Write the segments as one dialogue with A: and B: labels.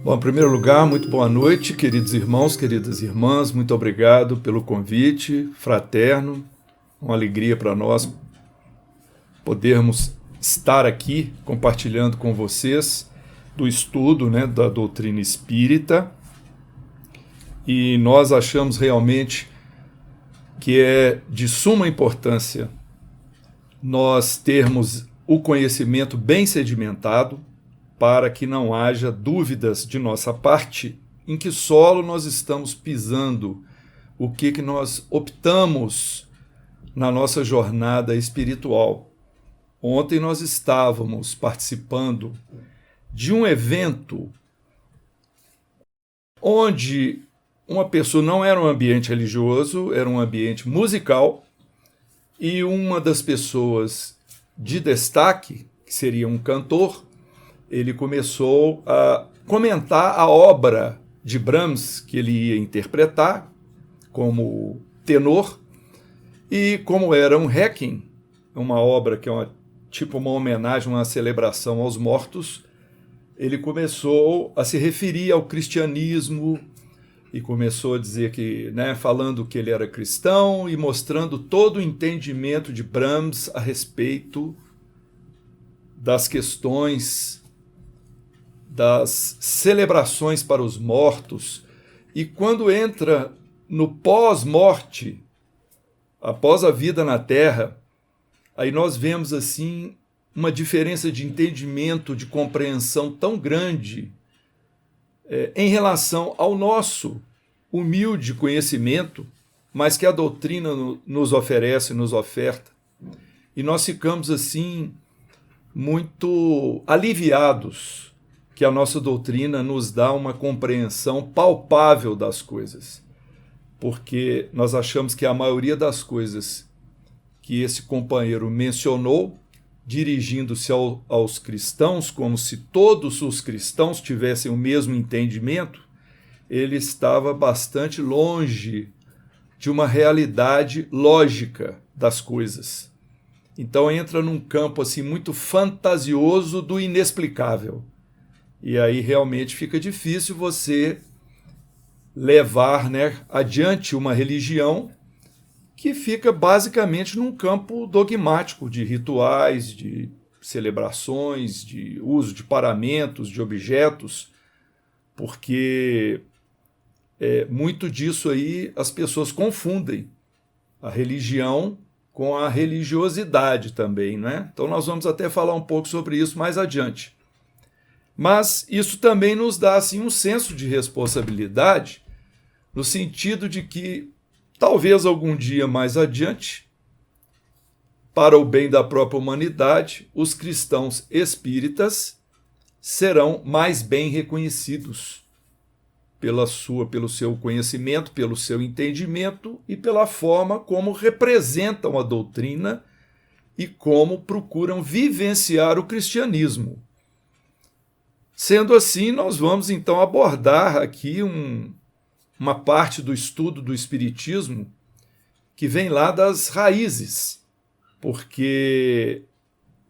A: Bom, em primeiro lugar, muito boa noite, queridos irmãos, queridas irmãs, muito obrigado pelo convite fraterno, uma alegria para nós podermos estar aqui compartilhando com vocês do estudo, da doutrina espírita, e nós achamos realmente que é de suma importância nós termos o conhecimento bem sedimentado, para que não haja dúvidas de nossa parte em que solo nós estamos pisando, o que nós optamos na nossa jornada espiritual. Ontem nós estávamos participando de um evento onde uma pessoa não era um ambiente religioso, era um ambiente musical, e uma das pessoas de destaque, que seria um cantor, ele começou a comentar a obra de Brahms que ele ia interpretar como tenor, e como era um Requiem, uma obra que é tipo uma homenagem, uma celebração aos mortos, ele começou a se referir ao cristianismo e começou a dizer que, falando que ele era cristão e mostrando todo o entendimento de Brahms a respeito das questões das celebrações para os mortos, e quando entra no pós-morte, após a vida na Terra, aí nós vemos assim uma diferença de entendimento, de compreensão tão grande em relação ao nosso humilde conhecimento, mas que a doutrina nos oferece, nos oferta, e nós ficamos assim muito aliviados que a nossa doutrina nos dá uma compreensão palpável das coisas, porque nós achamos que a maioria das coisas que esse companheiro mencionou, dirigindo-se aos cristãos, como se todos os cristãos tivessem o mesmo entendimento, ele estava bastante longe de uma realidade lógica das coisas. Então entra num campo assim muito fantasioso do inexplicável. E aí realmente fica difícil você levar adiante uma religião que fica basicamente num campo dogmático de rituais, de celebrações, de uso de paramentos, de objetos, porque muito disso aí as pessoas confundem a religião com a religiosidade também, Então nós vamos até falar um pouco sobre isso mais adiante. Mas isso também nos dá assim, um senso de responsabilidade, no sentido de que, talvez algum dia mais adiante, para o bem da própria humanidade, os cristãos espíritas serão mais bem reconhecidos pelo seu conhecimento, pelo seu entendimento e pela forma como representam a doutrina e como procuram vivenciar o cristianismo. Sendo assim, nós vamos então abordar aqui uma parte do estudo do Espiritismo que vem lá das raízes, porque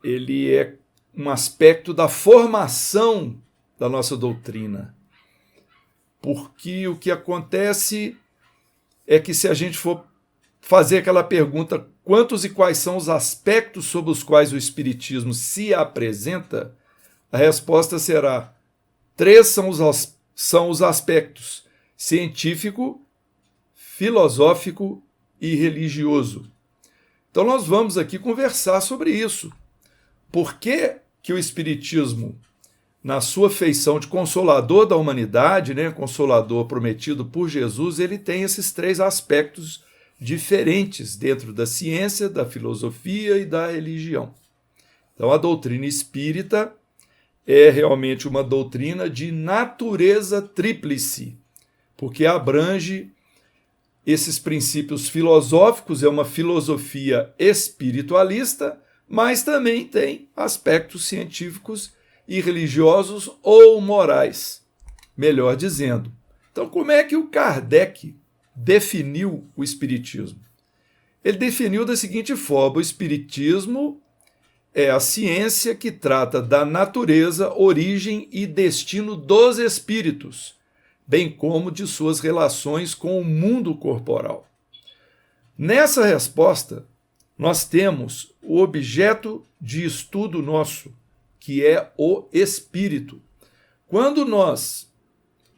A: ele é um aspecto da formação da nossa doutrina. Porque o que acontece é que, se a gente for fazer aquela pergunta, quantos e quais são os aspectos sobre os quais o Espiritismo se apresenta, a resposta será: 3 são os aspectos: científico, filosófico e religioso. Então nós vamos aqui conversar sobre isso. Por que o Espiritismo, na sua feição de consolador da humanidade, consolador prometido por Jesus, ele tem esses 3 aspectos diferentes dentro da ciência, da filosofia e da religião. Então a doutrina espírita é realmente uma doutrina de natureza tríplice, porque abrange esses princípios filosóficos, é uma filosofia espiritualista, mas também tem aspectos científicos e religiosos ou morais, melhor dizendo. Então, como é que o Kardec definiu o Espiritismo? Ele definiu da seguinte forma: o Espiritismo é a ciência que trata da natureza, origem e destino dos espíritos, bem como de suas relações com o mundo corporal. Nessa resposta, nós temos o objeto de estudo nosso, que é o espírito. Quando nós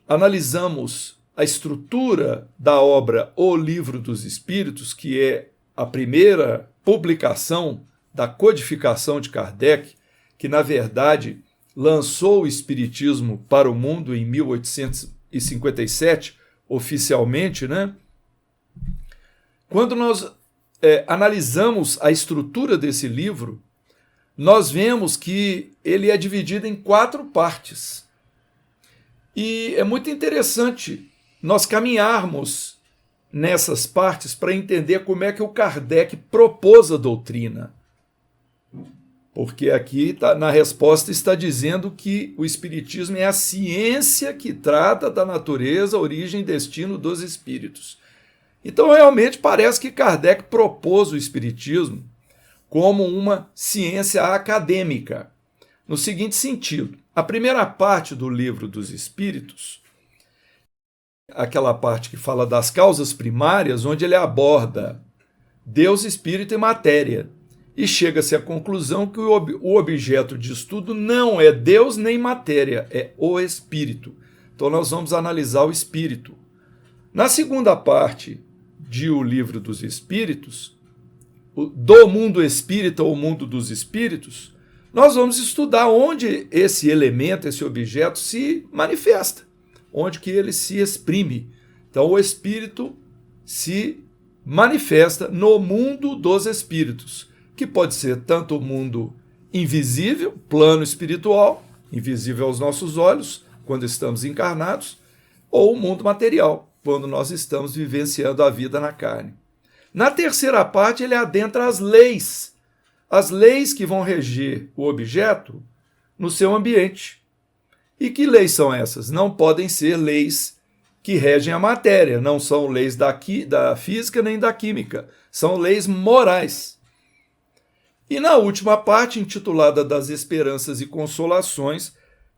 A: analisamos a estrutura da obra O Livro dos Espíritos, que é a primeira publicação da codificação de Kardec, que na verdade lançou o Espiritismo para o mundo em 1857, oficialmente, né? Quando nós analisamos a estrutura desse livro, nós vemos que ele é dividido em 4 partes. E é muito interessante nós caminharmos nessas partes para entender como é que o Kardec propôs a doutrina. Porque aqui na resposta está dizendo que o Espiritismo é a ciência que trata da natureza, origem e destino dos espíritos. Então, realmente, parece que Kardec propôs o Espiritismo como uma ciência acadêmica, no seguinte sentido: a primeira parte do Livro dos Espíritos, aquela parte que fala das causas primárias, onde ele aborda Deus, Espírito e matéria, e chega-se à conclusão que o objeto de estudo não é Deus nem matéria, é o Espírito. Então, nós vamos analisar o Espírito. Na segunda parte O Livro dos Espíritos, do mundo espírita ou mundo dos espíritos, nós vamos estudar onde esse elemento, esse objeto se manifesta, onde que ele se exprime. Então, o espírito se manifesta no mundo dos espíritos, que pode ser tanto o mundo invisível, plano espiritual, invisível aos nossos olhos, quando estamos encarnados, ou o mundo material, quando nós estamos vivenciando a vida na carne. Na terceira parte, ele adentra as leis que vão reger o objeto no seu ambiente. E que leis são essas? Não podem ser leis que regem a matéria, não são leis da física nem da química, são leis morais. E na última parte, intitulada Das Esperanças e Consolações,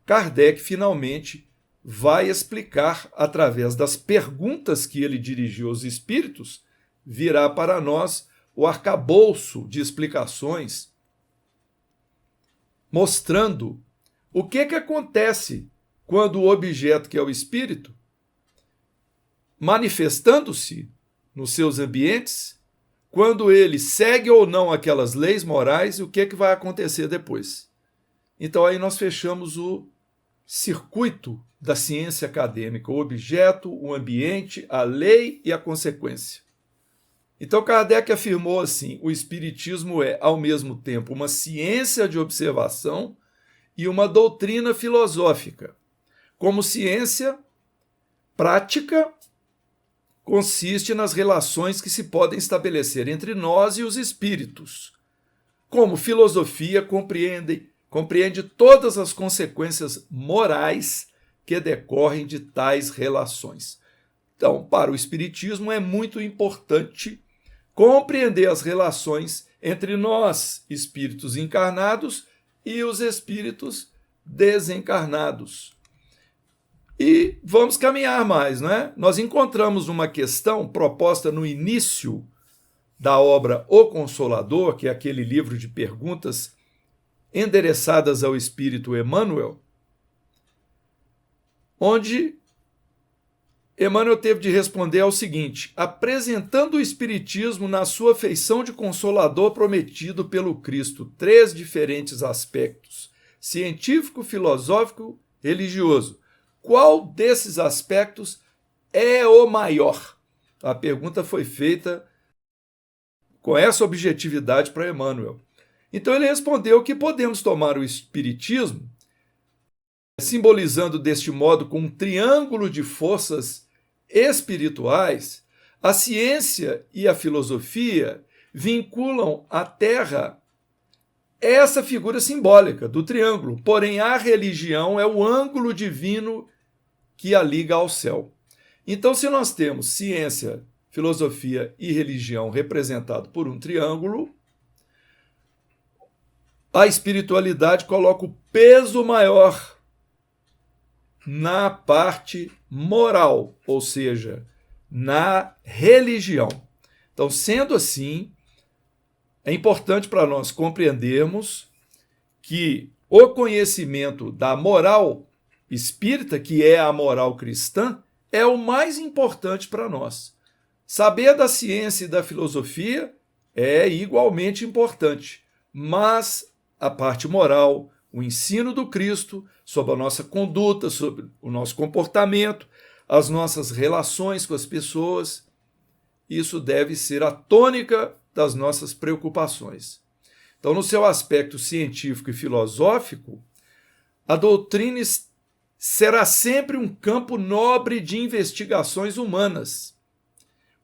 A: Kardec finalmente vai explicar, através das perguntas que ele dirigiu aos espíritos, virá para nós o arcabouço de explicações, mostrando o que acontece quando o objeto, que é o espírito, manifestando-se nos seus ambientes, quando ele segue ou não aquelas leis morais, e o que vai acontecer depois. Então aí nós fechamos o circuito da ciência acadêmica, o objeto, o ambiente, a lei e a consequência. Então Kardec afirmou assim: o Espiritismo é, ao mesmo tempo, uma ciência de observação e uma doutrina filosófica. Como ciência prática, consiste nas relações que se podem estabelecer entre nós e os espíritos. Como filosofia, compreende todas as consequências morais que decorrem de tais relações. Então, para o Espiritismo é muito importante compreender as relações entre nós, espíritos encarnados, e os espíritos desencarnados. E vamos caminhar mais, não é? Nós encontramos uma questão proposta no início da obra O Consolador, que é aquele livro de perguntas endereçadas ao Espírito Emmanuel, onde Emmanuel teve de responder ao seguinte: apresentando o Espiritismo na sua feição de Consolador prometido pelo Cristo, 3 diferentes aspectos: científico, filosófico, religioso. Qual desses aspectos é o maior? A pergunta foi feita com essa objetividade para Emmanuel. Então ele respondeu que podemos tomar o Espiritismo, simbolizando deste modo com um triângulo de forças espirituais. A ciência e a filosofia vinculam à Terra essa figura simbólica do triângulo, porém a religião é o ângulo divino que a liga ao céu. Então, se nós temos ciência, filosofia e religião representado por um triângulo, a espiritualidade coloca o peso maior na parte moral, ou seja, na religião. Então, sendo assim, é importante para nós compreendermos que o conhecimento da moral espírita, que é a moral cristã, é o mais importante para nós. Saber da ciência e da filosofia é igualmente importante, mas a parte moral, o ensino do Cristo sobre a nossa conduta, sobre o nosso comportamento, as nossas relações com as pessoas, isso deve ser a tônica das nossas preocupações. Então, no seu aspecto científico e filosófico, a doutrina será sempre um campo nobre de investigações humanas,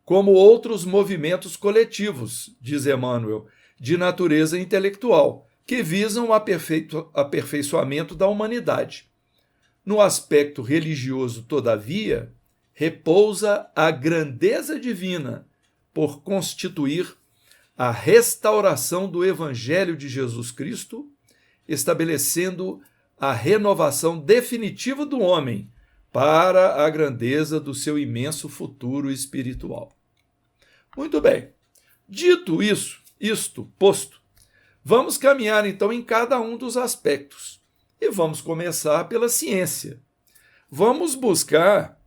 A: como outros movimentos coletivos, diz Emmanuel, de natureza intelectual, que visam o aperfeiçoamento da humanidade. No aspecto religioso, todavia, repousa a grandeza divina por constituir a restauração do Evangelho de Jesus Cristo, estabelecendo a renovação definitiva do homem para a grandeza do seu imenso futuro espiritual. Muito bem. Dito isto posto, vamos caminhar então em cada um dos aspectos e vamos começar pela ciência. Vamos buscar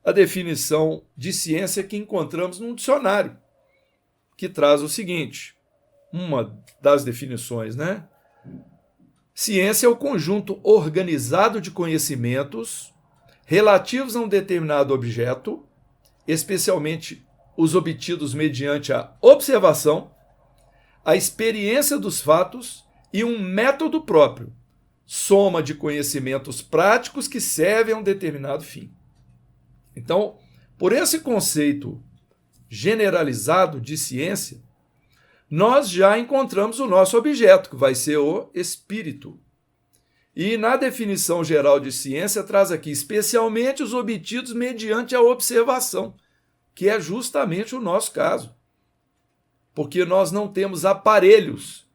A: a definição de ciência que encontramos num dicionário, que traz o seguinte, uma das definições, né? Ciência é o conjunto organizado de conhecimentos relativos a um determinado objeto, especialmente os obtidos mediante a observação, a experiência dos fatos e um método próprio, soma de conhecimentos práticos que servem a um determinado fim. Então, por esse conceito generalizado de ciência, nós já encontramos o nosso objeto, que vai ser o espírito. E na definição geral de ciência traz aqui especialmente os obtidos mediante a observação, que é justamente o nosso caso. Porque nós não temos aparelhos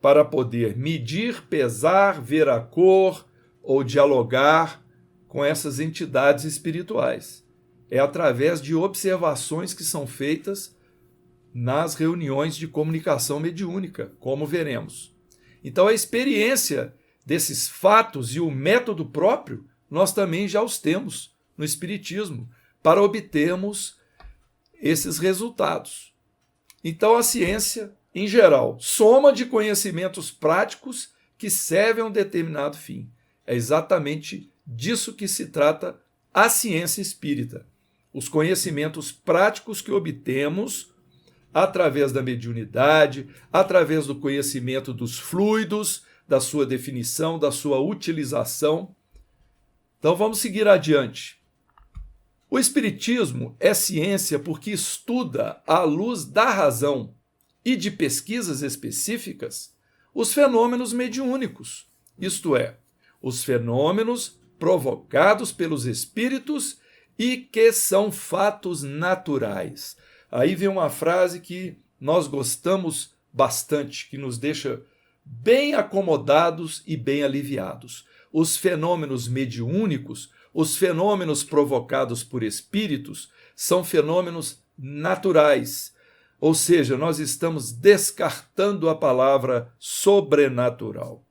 A: para poder medir, pesar, ver a cor ou dialogar com essas entidades espirituais. É através de observações que são feitas nas reuniões de comunicação mediúnica, como veremos. Então, a experiência desses fatos e o método próprio, nós também já os temos no Espiritismo, para obtermos esses resultados. Então, a ciência, em geral, soma de conhecimentos práticos que servem a um determinado fim. É exatamente disso que se trata a ciência espírita. Os conhecimentos práticos que obtemos através da mediunidade, através do conhecimento dos fluidos, da sua definição, da sua utilização. Então vamos seguir adiante. O Espiritismo é ciência porque estuda, à luz da razão e de pesquisas específicas, os fenômenos mediúnicos, isto é, os fenômenos provocados pelos espíritos e que são fatos naturais. Aí vem uma frase que nós gostamos bastante, que nos deixa bem acomodados e bem aliviados. Os fenômenos mediúnicos, os fenômenos provocados por espíritos, são fenômenos naturais. Ou seja, nós estamos descartando a palavra sobrenatural.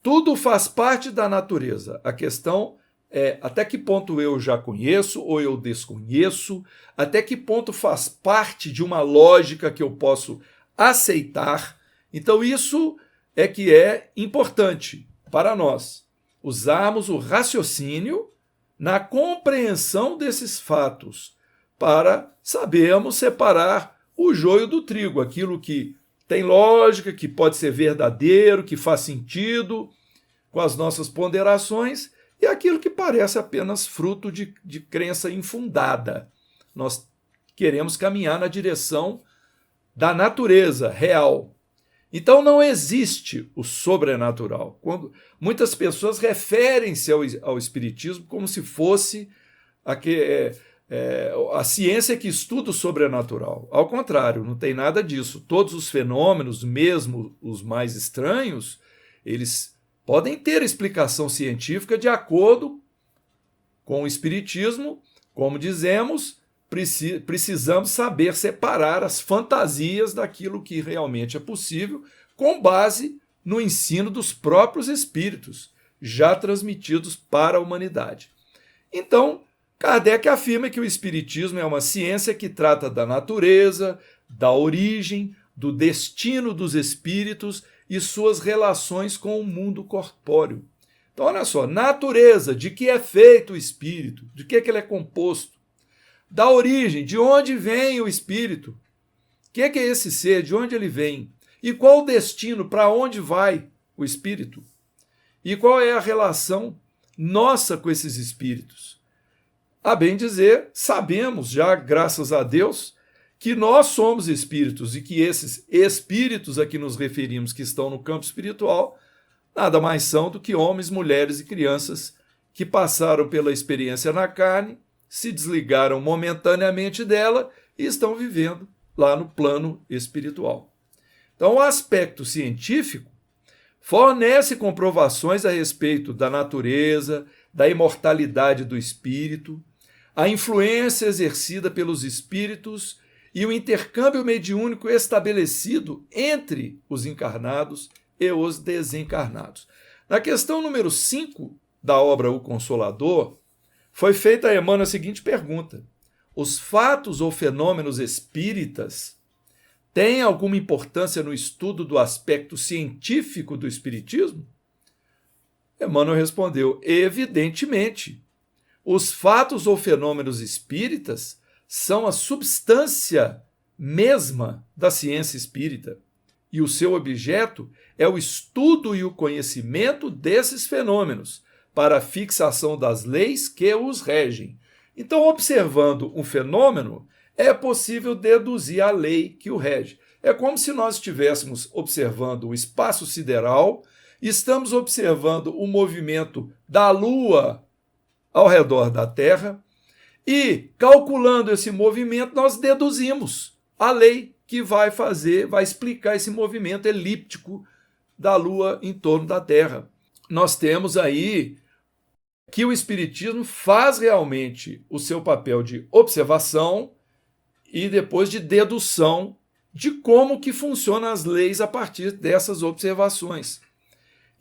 A: Tudo faz parte da natureza. A questão é até que ponto eu já conheço ou eu desconheço, até que ponto faz parte de uma lógica que eu posso aceitar. Então isso é que é importante para nós, usarmos o raciocínio na compreensão desses fatos, para sabermos separar o joio do trigo, aquilo que tem lógica, que pode ser verdadeiro, que faz sentido com as nossas ponderações, e aquilo que parece apenas fruto de crença infundada. Nós queremos caminhar na direção da natureza real. Então não existe o sobrenatural. Quando muitas pessoas referem-se ao Espiritismo como se fosse a ciência que estuda o sobrenatural. Ao contrário, não tem nada disso. Todos os fenômenos, mesmo os mais estranhos, eles podem ter explicação científica de acordo com o Espiritismo. Como dizemos, precisamos saber separar as fantasias daquilo que realmente é possível, com base no ensino dos próprios espíritos, já transmitidos para a humanidade. Então, Kardec afirma que o Espiritismo é uma ciência que trata da natureza, da origem, do destino dos espíritos e suas relações com o mundo corpóreo. Então, olha só, natureza, de que é feito o espírito, de que ele é composto, da origem, de onde vem o espírito, o que é esse ser, de onde ele vem, e qual o destino, para onde vai o espírito, e qual é a relação nossa com esses espíritos. A bem dizer, sabemos já, graças a Deus, que nós somos espíritos e que esses espíritos a que nos referimos que estão no campo espiritual nada mais são do que homens, mulheres e crianças que passaram pela experiência na carne, se desligaram momentaneamente dela e estão vivendo lá no plano espiritual. Então, o aspecto científico fornece comprovações a respeito da natureza, da imortalidade do espírito, a influência exercida pelos espíritos e o intercâmbio mediúnico estabelecido entre os encarnados e os desencarnados. Na questão número 5 da obra O Consolador, foi feita a Emmanuel a seguinte pergunta: os fatos ou fenômenos espíritas têm alguma importância no estudo do aspecto científico do espiritismo? Emmanuel respondeu: evidentemente. Os fatos ou fenômenos espíritas são a substância mesma da ciência espírita, e o seu objeto é o estudo e o conhecimento desses fenômenos, para a fixação das leis que os regem. Então, observando um fenômeno, é possível deduzir a lei que o rege. É como se nós estivéssemos observando o espaço sideral, estamos observando o movimento da Lua ao redor da Terra, e, calculando esse movimento, nós deduzimos a lei que vai explicar esse movimento elíptico da Lua em torno da Terra. Nós temos aí que o Espiritismo faz realmente o seu papel de observação e depois de dedução de como que funcionam as leis a partir dessas observações.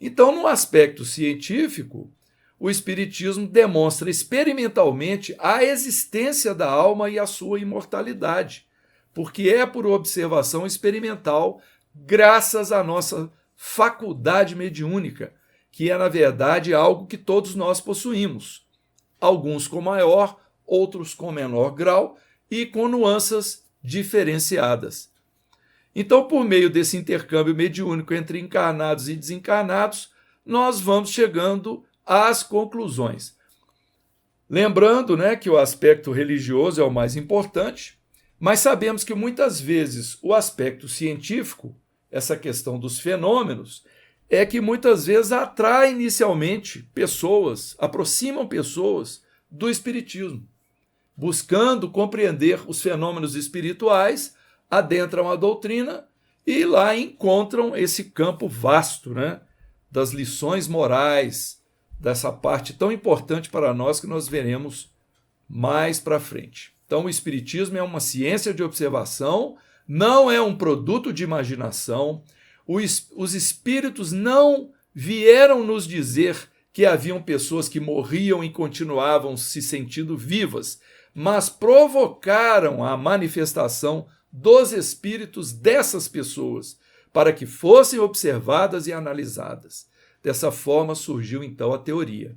A: Então, no aspecto científico, o Espiritismo demonstra experimentalmente a existência da alma e a sua imortalidade, porque é por observação experimental, graças à nossa faculdade mediúnica, que é, na verdade, algo que todos nós possuímos, alguns com maior, outros com menor grau e com nuances diferenciadas. Então, por meio desse intercâmbio mediúnico entre encarnados e desencarnados, nós vamos chegando às conclusões. Lembrando, que o aspecto religioso é o mais importante, mas sabemos que muitas vezes o aspecto científico, essa questão dos fenômenos, é que muitas vezes atrai inicialmente pessoas, aproximam pessoas do espiritismo, buscando compreender os fenômenos espirituais, adentram a doutrina e lá encontram esse campo vasto, das lições morais, dessa parte tão importante para nós que nós veremos mais para frente. Então, o espiritismo é uma ciência de observação, não é um produto de imaginação. Os espíritos não vieram nos dizer que haviam pessoas que morriam e continuavam se sentindo vivas, mas provocaram a manifestação dos espíritos dessas pessoas para que fossem observadas e analisadas. Dessa forma surgiu então a teoria.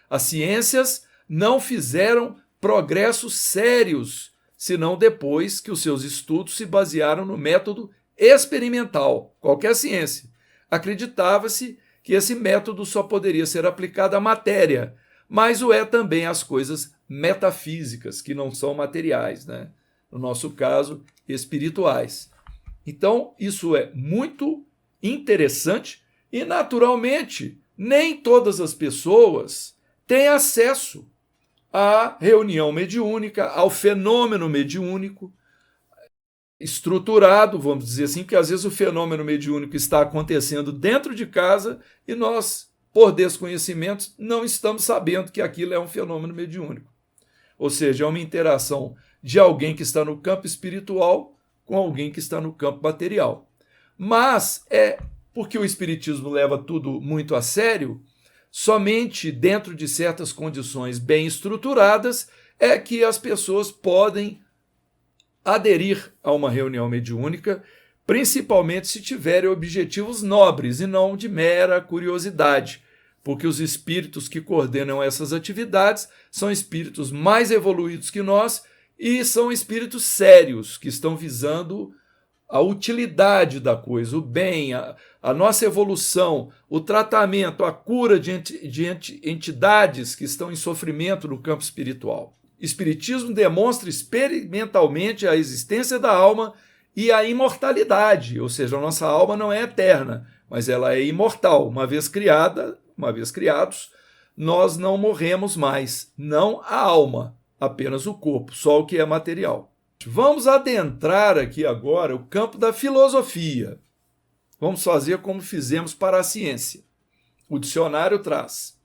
A: As ciências não fizeram progressos sérios, senão depois que os seus estudos se basearam no método experimental. Qualquer ciência. Acreditava-se que esse método só poderia ser aplicado à matéria, mas o é também às coisas metafísicas, que não são materiais, no nosso caso, espirituais. Então, isso é muito interessante e, naturalmente, nem todas as pessoas têm acesso à reunião mediúnica, ao fenômeno mediúnico, estruturado, vamos dizer assim, porque às vezes o fenômeno mediúnico está acontecendo dentro de casa e nós, por desconhecimento, não estamos sabendo que aquilo é um fenômeno mediúnico. Ou seja, é uma interação de alguém que está no campo espiritual com alguém que está no campo material. Mas é porque o espiritismo leva tudo muito a sério, somente dentro de certas condições bem estruturadas é que as pessoas podem aderir a uma reunião mediúnica, principalmente se tiverem objetivos nobres e não de mera curiosidade, porque os espíritos que coordenam essas atividades são espíritos mais evoluídos que nós e são espíritos sérios, que estão visando a utilidade da coisa, o bem, a nossa evolução, o tratamento, a cura de entidades que estão em sofrimento no campo espiritual. Espiritismo demonstra experimentalmente a existência da alma e a imortalidade, ou seja, a nossa alma não é eterna, mas ela é imortal. Uma vez criados, nós não morremos mais, não a alma, apenas o corpo, só o que é material. Vamos adentrar aqui agora o campo da filosofia. Vamos fazer como fizemos para a ciência. O dicionário traz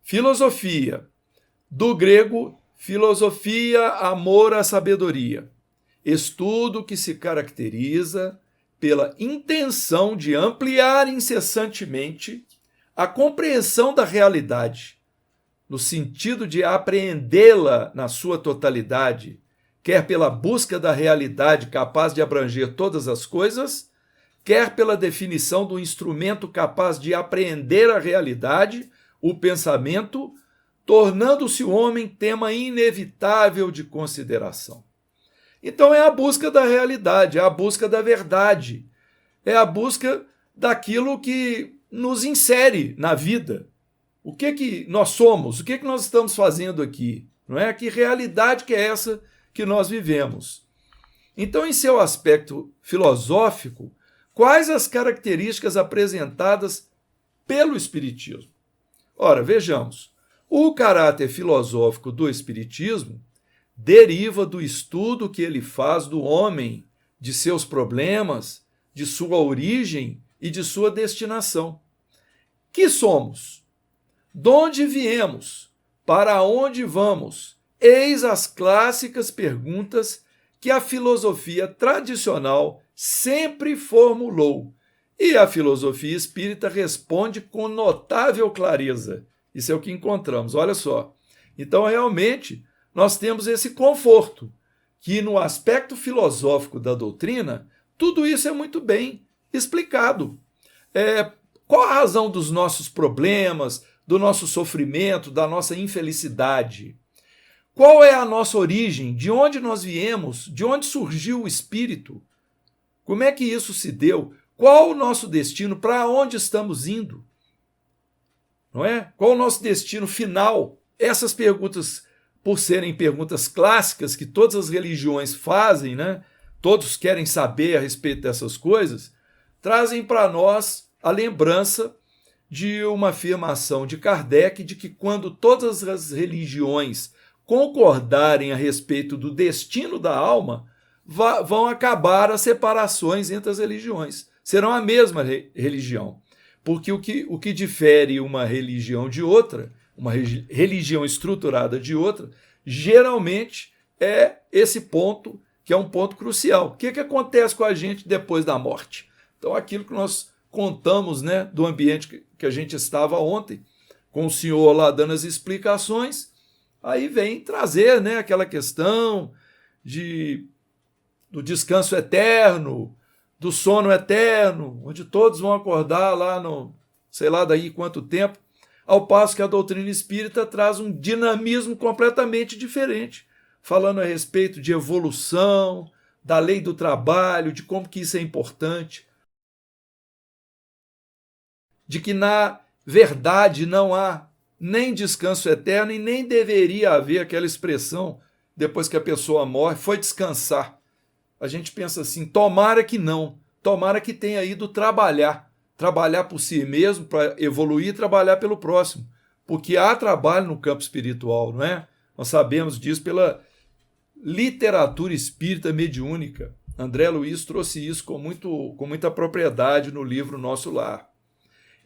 A: filosofia, do grego filosofia, amor à sabedoria, estudo que se caracteriza pela intenção de ampliar incessantemente a compreensão da realidade, no sentido de apreendê-la na sua totalidade, quer pela busca da realidade capaz de abranger todas as coisas, quer pela definição do instrumento capaz de apreender a realidade, o pensamento, tornando-se o homem tema inevitável de consideração. Então é a busca da realidade, é a busca da verdade, é a busca daquilo que nos insere na vida. O que nós somos? O que nós estamos fazendo aqui? Não é? Que realidade que é essa que nós vivemos? Então, em seu aspecto filosófico, quais as características apresentadas pelo Espiritismo? Ora, vejamos. O caráter filosófico do Espiritismo deriva do estudo que ele faz do homem, de seus problemas, de sua origem e de sua destinação. Que somos? De onde viemos? Para onde vamos? Eis as clássicas perguntas que a filosofia tradicional sempre formulou. E a filosofia espírita responde com notável clareza. Isso é o que encontramos, olha só. Então, realmente, nós temos esse conforto, que no aspecto filosófico da doutrina, tudo isso é muito bem explicado. Qual a razão dos nossos problemas, do nosso sofrimento, da nossa infelicidade? Qual é a nossa origem? De onde nós viemos? De onde surgiu o espírito? Como é que isso se deu? Qual o nosso destino? Para onde estamos indo? Não é? Qual o nosso destino final? Essas perguntas, por serem perguntas clássicas que todas as religiões fazem, né? Todos querem saber a respeito dessas coisas, trazem para nós a lembrança de uma afirmação de Kardec de que quando todas as religiões concordarem a respeito do destino da alma, vão acabar as separações entre as religiões. Serão a mesma religião. Porque o que difere uma religião de outra, uma religião estruturada de outra, geralmente é esse ponto, que é um ponto crucial. O que acontece com a gente depois da morte? Então, aquilo que nós contamos, né, do ambiente que a gente estava ontem, com o senhor lá dando as explicações, aí vem trazer, né, aquela questão do descanso eterno, do sono eterno, onde todos vão acordar lá no, sei lá daí quanto tempo, ao passo que a doutrina espírita traz um dinamismo completamente diferente, falando a respeito de evolução, da lei do trabalho, de como que isso é importante, de que na verdade não há nem descanso eterno e nem deveria haver aquela expressão, depois que a pessoa morre, foi descansar. A gente pensa assim, tomara que não, tomara que tenha ido trabalhar por si mesmo, para evoluir e trabalhar pelo próximo, porque há trabalho no campo espiritual, não é? Nós sabemos disso pela literatura espírita mediúnica. André Luiz trouxe isso com muita propriedade no livro Nosso Lar.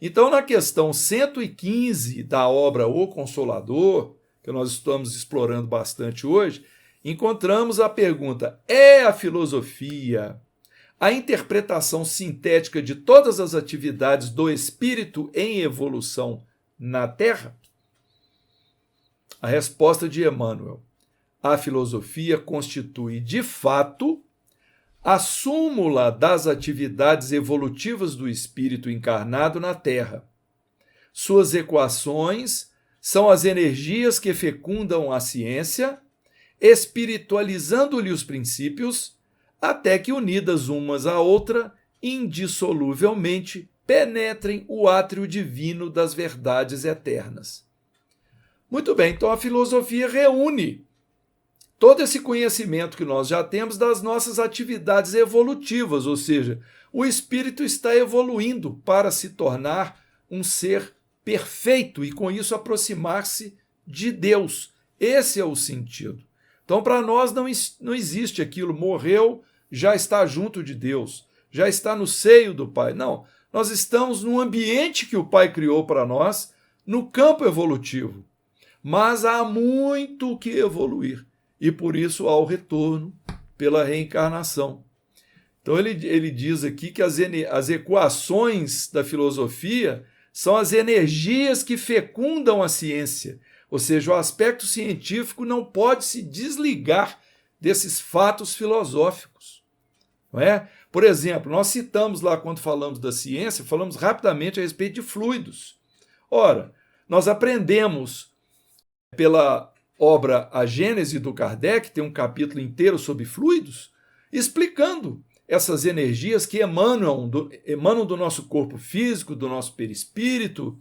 A: Então, na questão 115 da obra O Consolador, que nós estamos explorando bastante hoje, encontramos a pergunta: é a filosofia a interpretação sintética de todas as atividades do espírito em evolução na Terra? A resposta de Emmanuel: a filosofia constitui, de fato, a súmula das atividades evolutivas do espírito encarnado na Terra. Suas equações são as energias que fecundam a ciência, espiritualizando-lhe os princípios, até que, unidas umas à outra, indissoluvelmente penetrem o átrio divino das verdades eternas. Muito bem, então a filosofia reúne todo esse conhecimento que nós já temos das nossas atividades evolutivas, ou seja, o espírito está evoluindo para se tornar um ser perfeito e, com isso, aproximar-se de Deus. Esse é o sentido. Então, para nós não existe aquilo, morreu, já está junto de Deus, já está no seio do Pai. Não, nós estamos no ambiente que o Pai criou para nós, no campo evolutivo. Mas há muito que evoluir. E por isso há o retorno pela reencarnação. Então ele diz aqui que as equações da filosofia são as energias que fecundam a ciência. Ou seja, o aspecto científico não pode se desligar desses fatos filosóficos. Não é? Por exemplo, nós citamos lá, quando falamos da ciência, falamos rapidamente a respeito de fluidos. Ora, nós aprendemos pela obra A Gênese do Kardec, tem um capítulo inteiro sobre fluidos, explicando essas energias que emanam do nosso corpo físico, do nosso perispírito,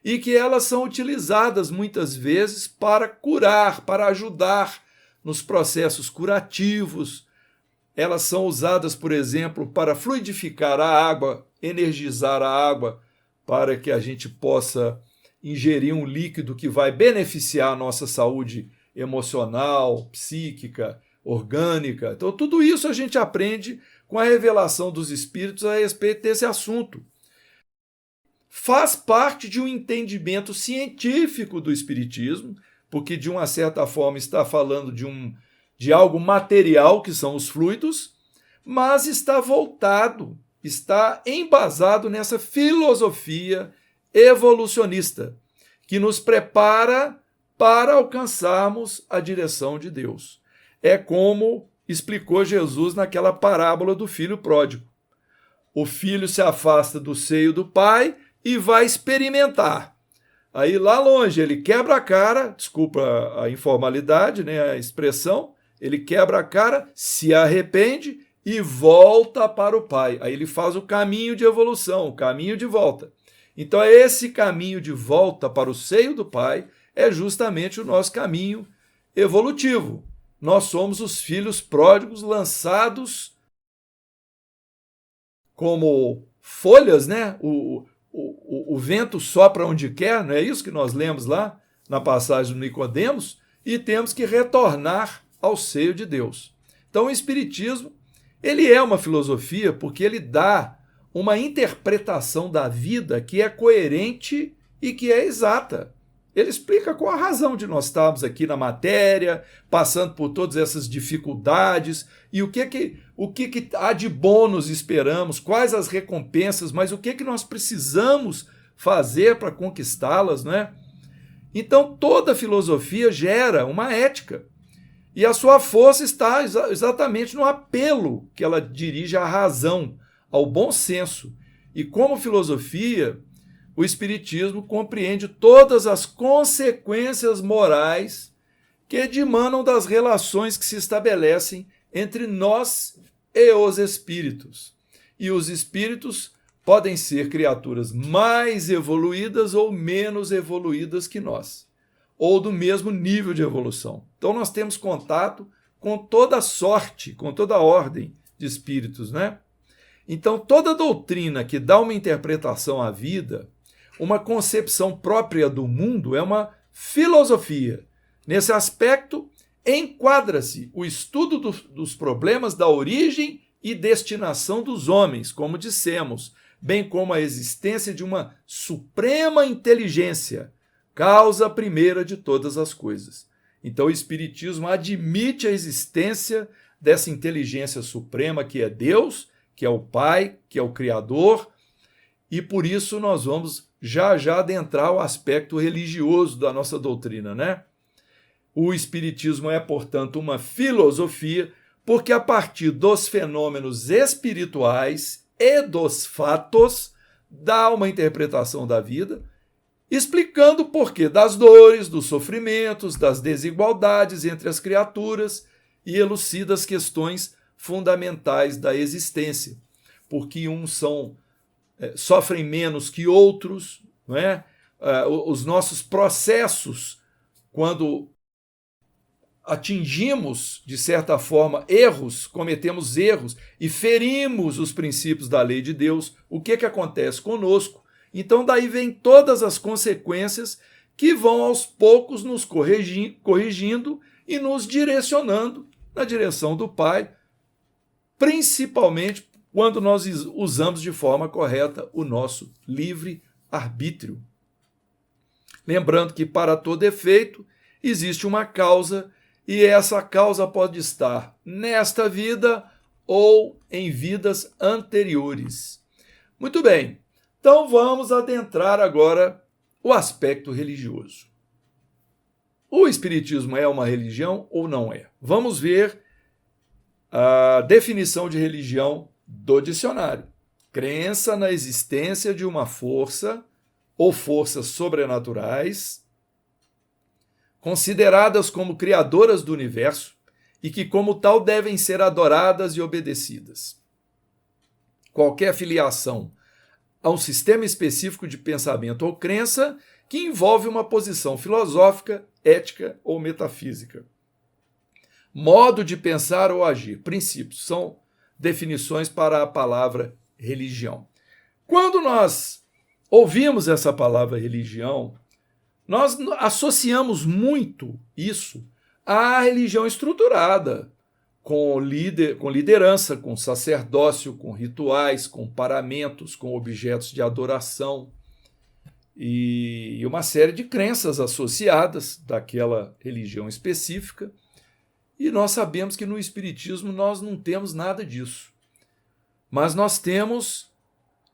A: e que elas são utilizadas muitas vezes para curar, para ajudar nos processos curativos. Elas são usadas, por exemplo, para fluidificar a água, energizar a água, para que a gente possa ingerir um líquido que vai beneficiar a nossa saúde emocional, psíquica, orgânica. Então, tudo isso a gente aprende com a revelação dos espíritos a respeito desse assunto. Faz parte de um entendimento científico do espiritismo, porque, de uma certa forma, está falando de algo material, que são os fluidos, mas está voltado, está embasado nessa filosofia evolucionista, que nos prepara para alcançarmos a direção de Deus. É como explicou Jesus naquela parábola do filho pródigo. O filho se afasta do seio do pai e vai experimentar. Aí lá longe ele quebra a cara, desculpa a informalidade, né, a expressão, ele quebra a cara, se arrepende e volta para o pai. Aí ele faz o caminho de evolução, o caminho de volta. Então, esse caminho de volta para o seio do Pai é justamente o nosso caminho evolutivo. Nós somos os filhos pródigos lançados como folhas, né? O vento sopra onde quer, não é isso que nós lemos lá na passagem do Nicodemos? E temos que retornar ao seio de Deus. Então, o Espiritismo, ele é uma filosofia porque ele dá uma interpretação da vida que é coerente e que é exata. Ele explica qual a razão de nós estarmos aqui na matéria, passando por todas essas dificuldades, e o que há de bom nos esperamos, quais as recompensas, mas o que nós precisamos fazer para conquistá-las, não é? Então, toda filosofia gera uma ética, e a sua força está exatamente no apelo que ela dirige à razão, ao bom senso. E como filosofia, o Espiritismo compreende todas as consequências morais que emanam das relações que se estabelecem entre nós e os espíritos. E os espíritos podem ser criaturas mais evoluídas ou menos evoluídas que nós, ou do mesmo nível de evolução. Então nós temos contato com toda sorte, com toda ordem de espíritos, né? Então, toda doutrina que dá uma interpretação à vida, uma concepção própria do mundo, é uma filosofia. Nesse aspecto, enquadra-se o estudo dos problemas da origem e destinação dos homens, como dissemos, bem como a existência de uma suprema inteligência, causa primeira de todas as coisas. Então, o Espiritismo admite a existência dessa inteligência suprema que é Deus, que é o Pai, que é o Criador, e por isso nós vamos já adentrar o aspecto religioso da nossa doutrina, né? O Espiritismo é, portanto, uma filosofia, porque a partir dos fenômenos espirituais e dos fatos dá uma interpretação da vida, explicando o porquê das dores, dos sofrimentos, das desigualdades entre as criaturas e elucida as questões fundamentais da existência, porque uns sofrem menos que outros, não é? Os nossos processos, quando atingimos, de certa forma, cometemos erros e ferimos os princípios da lei de Deus, o que acontece conosco? Então, daí vem todas as consequências que vão aos poucos nos corrigindo e nos direcionando na direção do Pai, principalmente quando nós usamos de forma correta o nosso livre-arbítrio. Lembrando que para todo efeito existe uma causa, e essa causa pode estar nesta vida ou em vidas anteriores. Muito bem, então vamos adentrar agora o aspecto religioso. O Espiritismo é uma religião ou não é? Vamos ver a definição de religião do dicionário. Crença na existência de uma força ou forças sobrenaturais consideradas como criadoras do universo e que, como tal, devem ser adoradas e obedecidas. Qualquer filiação a um sistema específico de pensamento ou crença que envolve uma posição filosófica, ética ou metafísica. Modo de pensar ou agir, princípios, são definições para a palavra religião. Quando nós ouvimos essa palavra religião, nós associamos muito isso à religião estruturada, com liderança, com sacerdócio, com rituais, com paramentos, com objetos de adoração e uma série de crenças associadas daquela religião específica. E nós sabemos que no Espiritismo nós não temos nada disso. Mas nós temos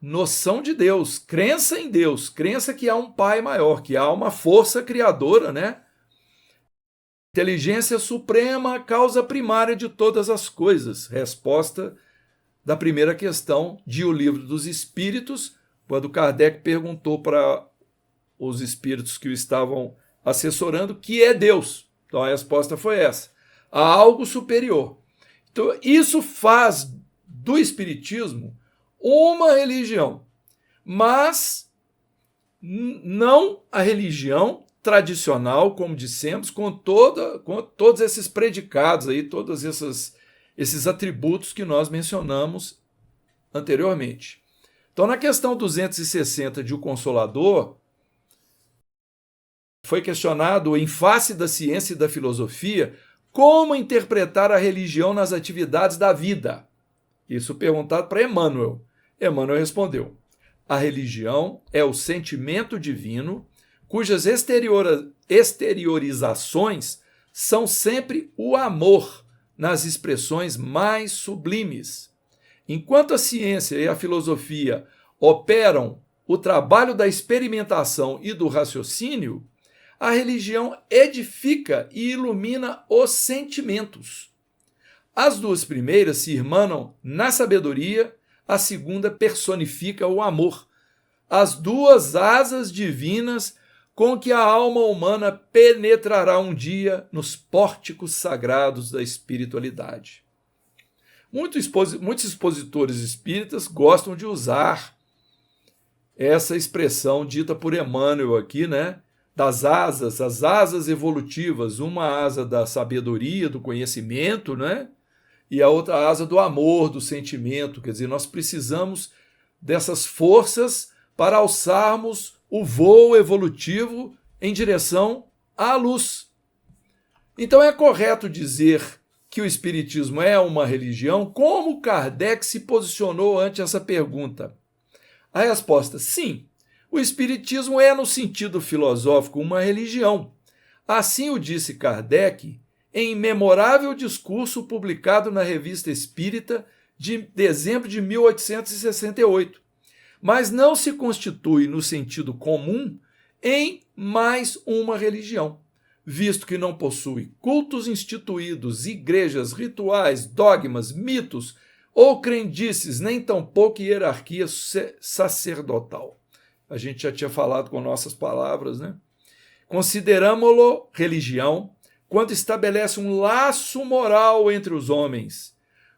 A: noção de Deus, crença em Deus, crença que há um Pai maior, que há uma força criadora, né? Inteligência suprema, causa primária de todas as coisas. Resposta da primeira questão de O Livro dos Espíritos, quando Kardec perguntou para os espíritos que o estavam assessorando que é Deus. Então a resposta foi essa: há algo superior. Então isso faz do Espiritismo uma religião, mas não a religião tradicional, como dissemos, com todos esses predicados aí, todos esses atributos que nós mencionamos anteriormente. Então, na questão 260 de O Consolador, foi questionado, em face da ciência e da filosofia, como interpretar a religião nas atividades da vida. Isso perguntado para Emmanuel. Emmanuel respondeu: a religião é o sentimento divino cujas exteriorizações são sempre o amor nas expressões mais sublimes. Enquanto a ciência e a filosofia operam o trabalho da experimentação e do raciocínio, a religião edifica e ilumina os sentimentos. As duas primeiras se irmanam na sabedoria, a segunda personifica o amor, as duas asas divinas com que a alma humana penetrará um dia nos pórticos sagrados da espiritualidade. Muitos expositores espíritas gostam de usar essa expressão dita por Emmanuel aqui, né? Das asas, as asas evolutivas, uma asa da sabedoria, do conhecimento, né? E a outra asa do amor, do sentimento. Quer dizer, nós precisamos dessas forças para alçarmos o voo evolutivo em direção à luz. Então é correto dizer que o Espiritismo é uma religião? Como Kardec se posicionou ante essa pergunta? A resposta: sim. O Espiritismo é, no sentido filosófico, uma religião. Assim o disse Kardec em memorável discurso publicado na Revista Espírita de dezembro de 1868. Mas não se constitui, no sentido comum, em mais uma religião, visto que não possui cultos instituídos, igrejas, rituais, dogmas, mitos ou crendices, nem tampouco hierarquia sacerdotal. A gente já tinha falado com nossas palavras, né? Consideramo-lo religião quando estabelece um laço moral entre os homens,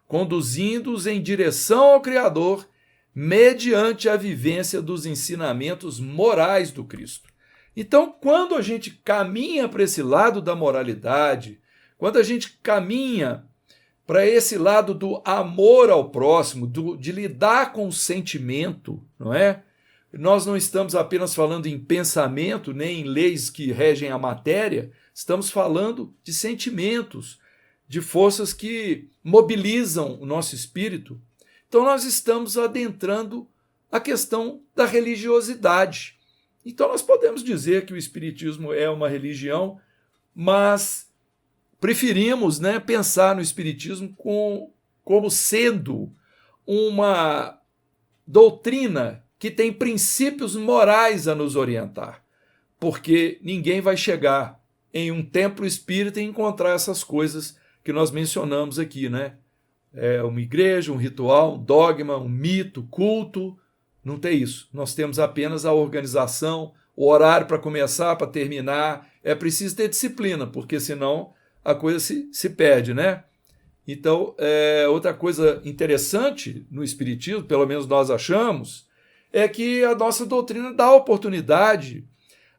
A: conduzindo-os em direção ao Criador mediante a vivência dos ensinamentos morais do Cristo. Então, quando a gente caminha para esse lado da moralidade, quando a gente caminha para esse lado do amor ao próximo, de lidar com o sentimento, não é? Nós não estamos apenas falando em pensamento, nem em leis que regem a matéria, estamos falando de sentimentos, de forças que mobilizam o nosso espírito. Então, nós estamos adentrando a questão da religiosidade. Então, nós podemos dizer que o Espiritismo é uma religião, mas preferimos, né, pensar no Espiritismo como sendo uma doutrina que tem princípios morais a nos orientar, porque ninguém vai chegar em um templo espírita e encontrar essas coisas que nós mencionamos aqui, né? Uma igreja, um ritual, um dogma, um mito, culto. Não tem isso. Nós temos apenas a organização, o horário para começar, para terminar. É preciso ter disciplina, porque senão a coisa se perde, né? Então, outra coisa interessante no Espiritismo, pelo menos nós achamos, é que a nossa doutrina dá oportunidade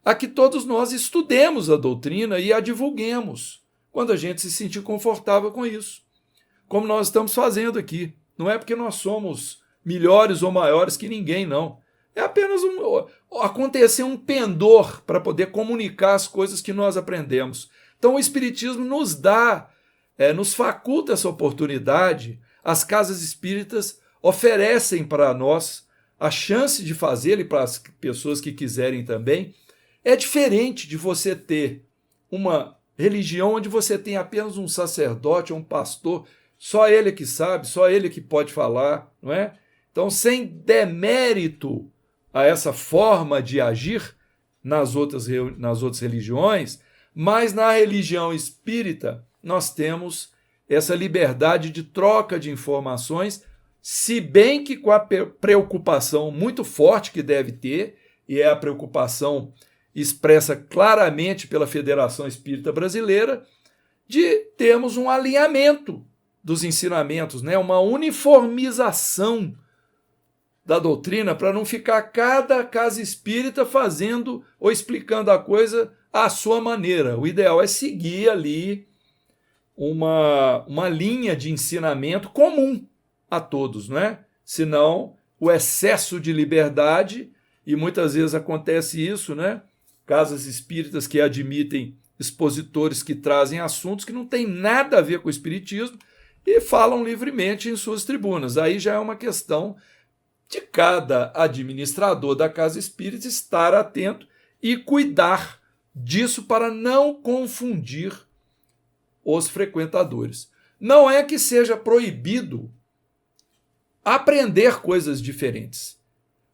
A: a que todos nós estudemos a doutrina e a divulguemos, quando a gente se sentir confortável com isso. Como nós estamos fazendo aqui. Não é porque nós somos melhores ou maiores que ninguém, não. É apenas acontecer um pendor para poder comunicar as coisas que nós aprendemos. Então o Espiritismo nos dá, nos faculta essa oportunidade. As casas espíritas oferecem para nós a chance de fazê-lo e para as pessoas que quiserem também. É diferente de você ter uma religião onde você tem apenas um sacerdote ou um pastor, só ele que sabe, só ele que pode falar, não é? Então, sem demérito a essa forma de agir nas outras religiões, mas na religião espírita nós temos essa liberdade de troca de informações, se bem que com a preocupação muito forte que deve ter, e é a preocupação expressa claramente pela Federação Espírita Brasileira, de termos um alinhamento dos ensinamentos, né? Uma uniformização da doutrina para não ficar cada casa espírita fazendo ou explicando a coisa à sua maneira. O ideal é seguir ali uma linha de ensinamento comum a todos, não é? Senão o excesso de liberdade, e muitas vezes acontece isso, né? Casas espíritas que admitem expositores que trazem assuntos que não têm nada a ver com o espiritismo e falam livremente em suas tribunas. Aí já é uma questão de cada administrador da casa espírita estar atento e cuidar disso para não confundir os frequentadores. Não é que seja proibido aprender coisas diferentes,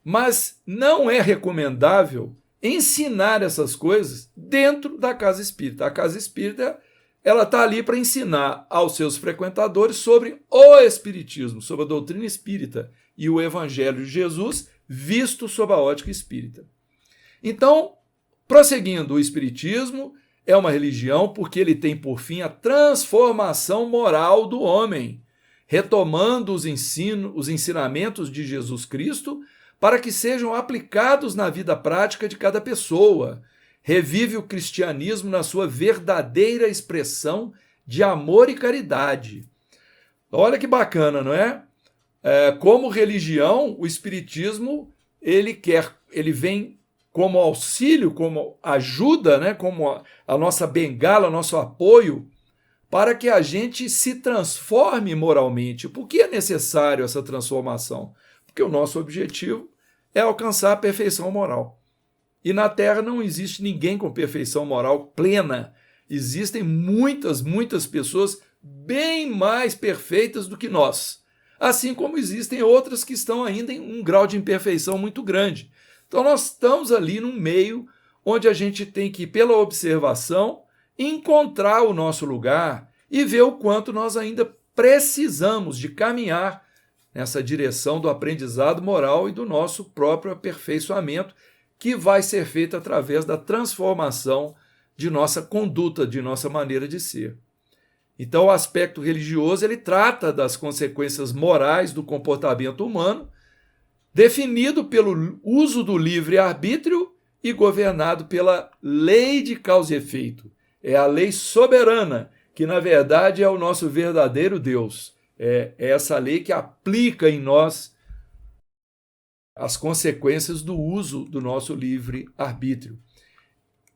A: mas não é recomendável ensinar essas coisas dentro da casa espírita. A casa espírita ela está ali para ensinar aos seus frequentadores sobre o espiritismo, sobre a doutrina espírita e o evangelho de Jesus visto sob a ótica espírita. Então, prosseguindo, o espiritismo é uma religião porque ele tem por fim a transformação moral do homem, retomando os ensinamentos de Jesus Cristo para que sejam aplicados na vida prática de cada pessoa. Revive o cristianismo na sua verdadeira expressão de amor e caridade. Olha que bacana, não é? Como religião, o espiritismo ele vem como auxílio, como ajuda, né, como a nossa bengala, nosso apoio, para que a gente se transforme moralmente. Por que é necessário essa transformação? Porque o nosso objetivo é alcançar a perfeição moral. E na Terra não existe ninguém com perfeição moral plena. Existem muitas pessoas bem mais perfeitas do que nós. Assim como existem outras que estão ainda em um grau de imperfeição muito grande. Então nós estamos ali num meio onde a gente tem que, pela observação, encontrar o nosso lugar e ver o quanto nós ainda precisamos de caminhar nessa direção do aprendizado moral e do nosso próprio aperfeiçoamento, que vai ser feito através da transformação de nossa conduta, de nossa maneira de ser. Então, o aspecto religioso ele trata das consequências morais do comportamento humano, definido pelo uso do livre-arbítrio e governado pela lei de causa e efeito. É a lei soberana, que na verdade é o nosso verdadeiro Deus. É essa lei que aplica em nós as consequências do uso do nosso livre-arbítrio.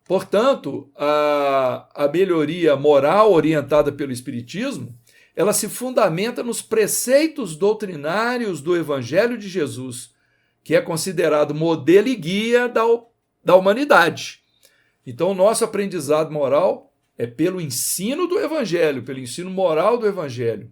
A: Portanto, a melhoria moral orientada pelo Espiritismo, ela se fundamenta nos preceitos doutrinários do Evangelho de Jesus, que é considerado modelo e guia da humanidade. Então, o nosso aprendizado moral é pelo ensino do Evangelho, pelo ensino moral do Evangelho.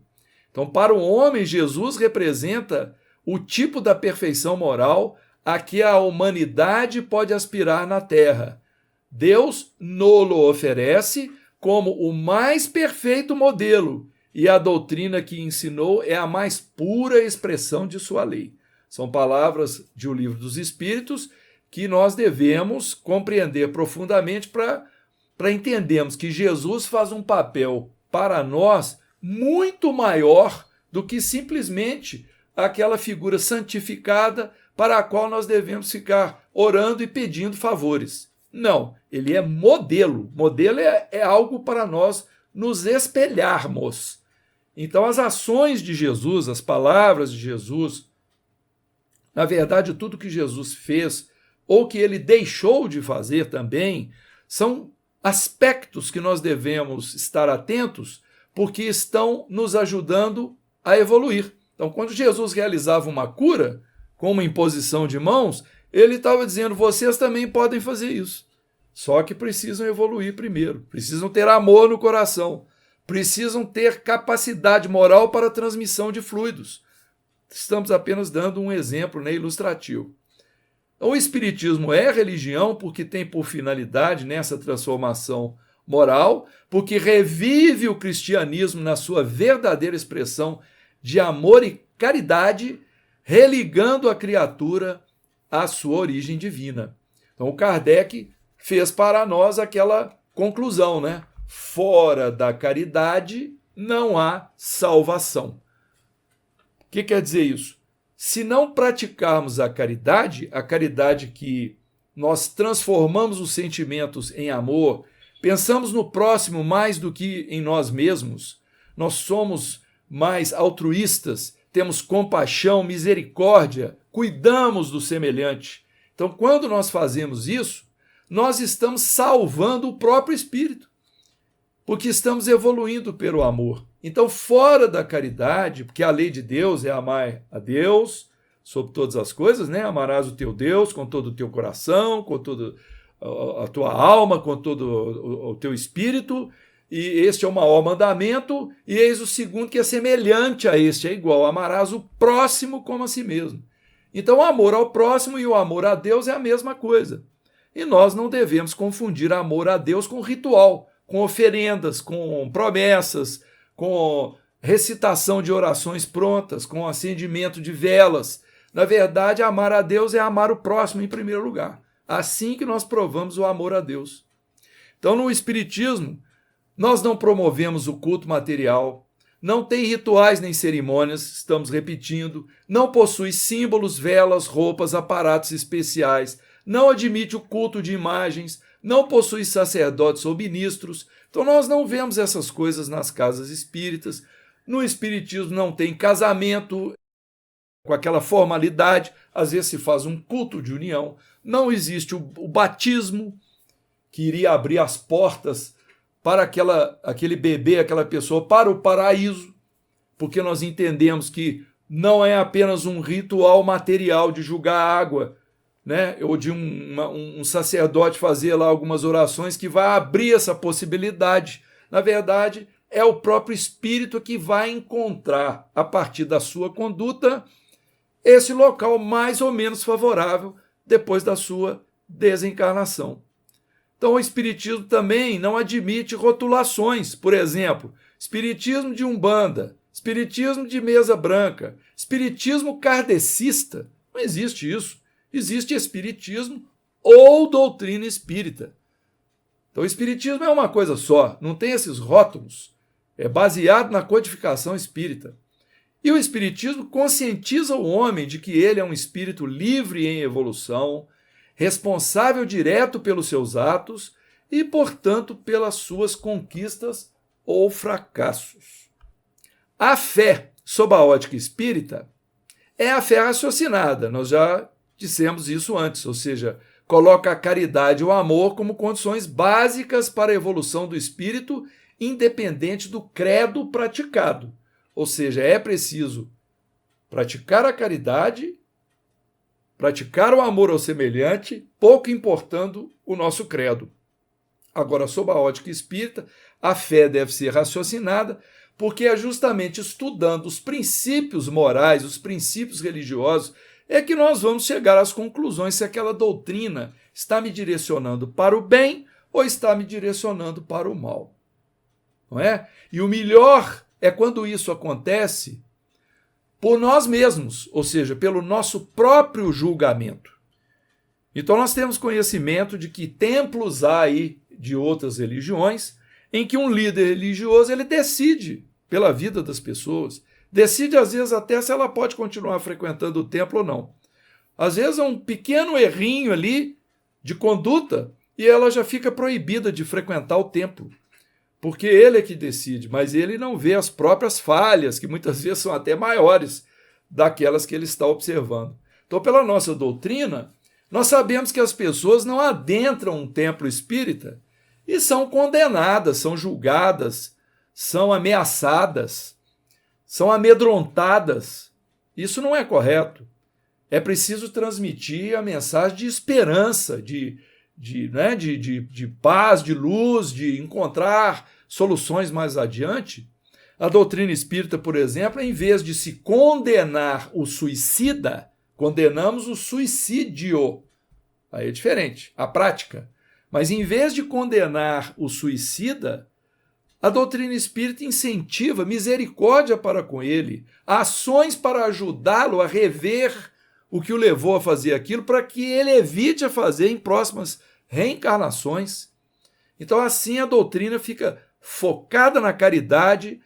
A: Então, para o homem, Jesus representa o tipo da perfeição moral a que a humanidade pode aspirar na Terra. Deus nos oferece como o mais perfeito modelo, e a doutrina que ensinou é a mais pura expressão de sua lei. São palavras de O Livro dos Espíritos que nós devemos compreender profundamente para entendermos que Jesus faz um papel para nós muito maior do que simplesmente aquela figura santificada para a qual nós devemos ficar orando e pedindo favores. Não, ele é modelo. Modelo é algo para nós nos espelharmos. Então, as ações de Jesus, as palavras de Jesus, na verdade, tudo que Jesus fez ou que ele deixou de fazer também, são aspectos que nós devemos estar atentos porque estão nos ajudando a evoluir. Então, quando Jesus realizava uma cura, com uma imposição de mãos, ele estava dizendo, vocês também podem fazer isso. Só que precisam evoluir primeiro, precisam ter amor no coração, precisam ter capacidade moral para a transmissão de fluidos. Estamos apenas dando um exemplo, né, ilustrativo. O Espiritismo é religião porque tem por finalidade nessa transformação moral, porque revive o cristianismo na sua verdadeira expressão de amor e caridade, religando a criatura à sua origem divina. Então, o Kardec fez para nós aquela conclusão, né? Fora da caridade não há salvação. O que quer dizer isso? Se não praticarmos a caridade que nós transformamos os sentimentos em amor, pensamos no próximo mais do que em nós mesmos, nós somos mais altruístas, temos compaixão, misericórdia, cuidamos do semelhante. Então, quando nós fazemos isso, nós estamos salvando o próprio espírito, porque estamos evoluindo pelo amor. Então, fora da caridade, porque a lei de Deus é amar a Deus sobre todas as coisas, né? Amarás o teu Deus com todo o teu coração, com toda a tua alma, com todo o teu espírito, e este é o maior mandamento, e eis o segundo que é semelhante a este, é igual, amarás o próximo como a si mesmo. Então, o amor ao próximo e o amor a Deus é a mesma coisa. E nós não devemos confundir amor a Deus com ritual, com oferendas, com promessas, com recitação de orações prontas, com acendimento de velas. Na verdade, amar a Deus é amar o próximo em primeiro lugar. Assim que nós provamos o amor a Deus. Então, no Espiritismo, nós não promovemos o culto material, não tem rituais nem cerimônias, estamos repetindo, não possui símbolos, velas, roupas, aparatos especiais, não admite o culto de imagens, não possui sacerdotes ou ministros. Então nós não vemos essas coisas nas casas espíritas. No Espiritismo não tem casamento com aquela formalidade, às vezes se faz um culto de união, não existe o batismo, que iria abrir as portas para aquele bebê, aquela pessoa, para o paraíso, porque nós entendemos que não é apenas um ritual material de julgar água, né? Ou de um sacerdote fazer lá algumas orações que vai abrir essa possibilidade. Na verdade, é o próprio Espírito que vai encontrar, a partir da sua conduta, esse local mais ou menos favorável depois da sua desencarnação. Então, o Espiritismo também não admite rotulações. Por exemplo, Espiritismo de Umbanda, Espiritismo de Mesa Branca, Espiritismo kardecista. Não existe isso. Existe Espiritismo ou doutrina espírita. Então, o Espiritismo é uma coisa só, não tem esses rótulos. É baseado na codificação espírita. E o Espiritismo conscientiza o homem de que ele é um espírito livre em evolução, responsável direto pelos seus atos e, portanto, pelas suas conquistas ou fracassos. A fé, sob a ótica espírita, é a fé raciocinada. Nós já dissemos isso antes, ou seja, coloca a caridade e o amor como condições básicas para a evolução do espírito, independente do credo praticado. Ou seja, é preciso praticar a caridade, praticar o amor ao semelhante, pouco importando o nosso credo. Agora, sob a ótica espírita, a fé deve ser raciocinada, porque é justamente estudando os princípios morais, os princípios religiosos, é que nós vamos chegar às conclusões se aquela doutrina está me direcionando para o bem ou está me direcionando para o mal. Não é? E o melhor é quando isso acontece por nós mesmos, ou seja, pelo nosso próprio julgamento. Então nós temos conhecimento de que templos há aí de outras religiões em que um líder religioso ele decide pela vida das pessoas, decide às vezes até se ela pode continuar frequentando o templo ou não. Às vezes é um pequeno errinho ali de conduta e ela já fica proibida de frequentar o templo. Porque ele é que decide, mas ele não vê as próprias falhas, que muitas vezes são até maiores daquelas que ele está observando. Então, pela nossa doutrina, nós sabemos que as pessoas não adentram um templo espírita e são condenadas, são julgadas, são ameaçadas, são amedrontadas. Isso não é correto. É preciso transmitir a mensagem de esperança, de paz, de luz, de encontrar soluções mais adiante. A doutrina espírita, por exemplo, em vez de se condenar o suicida, condenamos o suicídio. Aí é diferente, a prática. Mas em vez de condenar o suicida, a doutrina espírita incentiva misericórdia para com ele, ações para ajudá-lo a rever o que o levou a fazer aquilo, para que ele evite a fazer em próximas reencarnações. Então, assim, a doutrina fica focada na caridade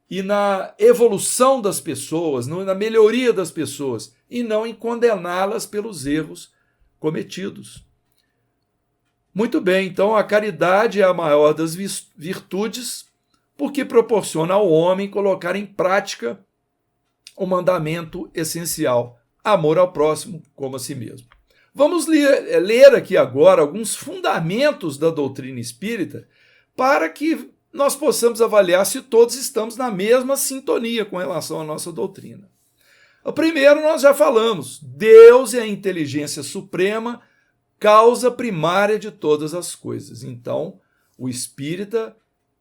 A: e na evolução das pessoas, na melhoria das pessoas, e não em condená-las pelos erros cometidos. Muito bem, então a caridade é a maior das virtudes, porque proporciona ao homem colocar em prática o mandamento essencial: amor ao próximo como a si mesmo. Vamos ler aqui agora alguns fundamentos da doutrina espírita para que nós possamos avaliar se todos estamos na mesma sintonia com relação à nossa doutrina. O primeiro nós já falamos: Deus é a inteligência suprema, causa primária de todas as coisas. Então, o espírita